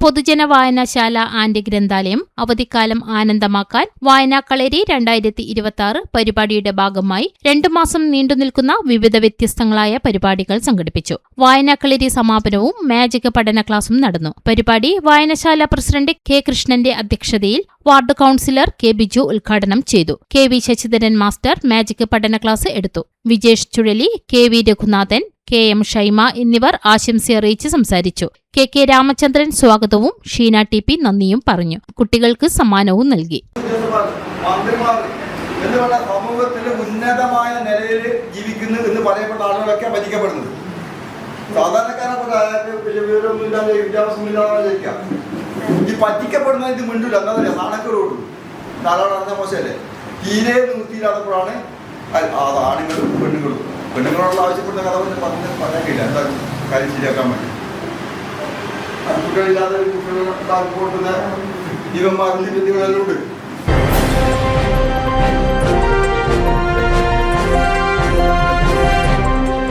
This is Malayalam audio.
പൊതുജന വായനശാല ആൻഡ് ഗ്രന്ഥാലയം അവധിക്കാലം ആനന്ദമാക്കാൻ വായനാക്കളരി 2026 പരിപാടിയുടെ ഭാഗമായി 2 മാസം നീണ്ടുനിൽക്കുന്ന വിവിധ വ്യത്യസ്തങ്ങളായ പരിപാടികൾ സംഘടിപ്പിച്ചു. വായനാക്കളരി സമാപനവും മാജിക് പഠന ക്ലാസും നടന്നു. പരിപാടി വായനശാല പ്രസിഡന്റ് കെ കൃഷ്ണന്റെ അധ്യക്ഷതയിൽ വാർഡ് കൌൺസിലർ കെ ബിജു ഉദ്ഘാടനം ചെയ്തു. കെ വി ശശിധരൻ മാസ്റ്റർ മാജിക് പഠന ക്ലാസ് എടുത്തു. വിജേഷ് ചുഴലി, കെ വി രഘുനാഥൻ, കെ എം ഷൈമ എന്നിവർ ആശംസയറിയിച്ച് സംസാരിച്ചു. കെ കെ രാമചന്ദ്രൻ സ്വാഗതവും ഷീന ടി പി നന്ദിയും പറഞ്ഞു. കുട്ടികൾക്ക് സമ്മാനവും നൽകി. സമൂഹത്തിലെ ഉന്നതമായ നിലയിൽ ജീവിക്കുന്നു എന്ന് പറയപ്പെട്ട ആളുകളൊക്കെ ഭരിക്കപ്പെടുന്നത്. സാധാരണക്കാരെ വിവരമൊന്നുമില്ലാതെ വിദ്യാഭ്യാസമില്ലാതെ ജയിക്കാം. ഈ പറ്റിക്കപ്പെടുന്നത് ഇത് മിണ്ടില്ല. എന്താ പറയുക, നാണക്കേടോടും ധാരാളം അറിഞ്ഞ മോശമല്ലേ. തീരെ നിവൃത്തിയില്ലാത്തപ്പോഴാണ് അത് ആണുങ്ങളും പെണ്ണുങ്ങളോടുള്ള ആവശ്യപ്പെടുന്ന കഥ പറയാൻ കഴിയില്ല. എന്താ കാര്യം ശരിയാക്കാൻ വേണ്ടി കുട്ടികളില്ലാതെ കുട്ടികളെ കൊടുക്കുന്ന ജീവന്മാരും ഉണ്ട്.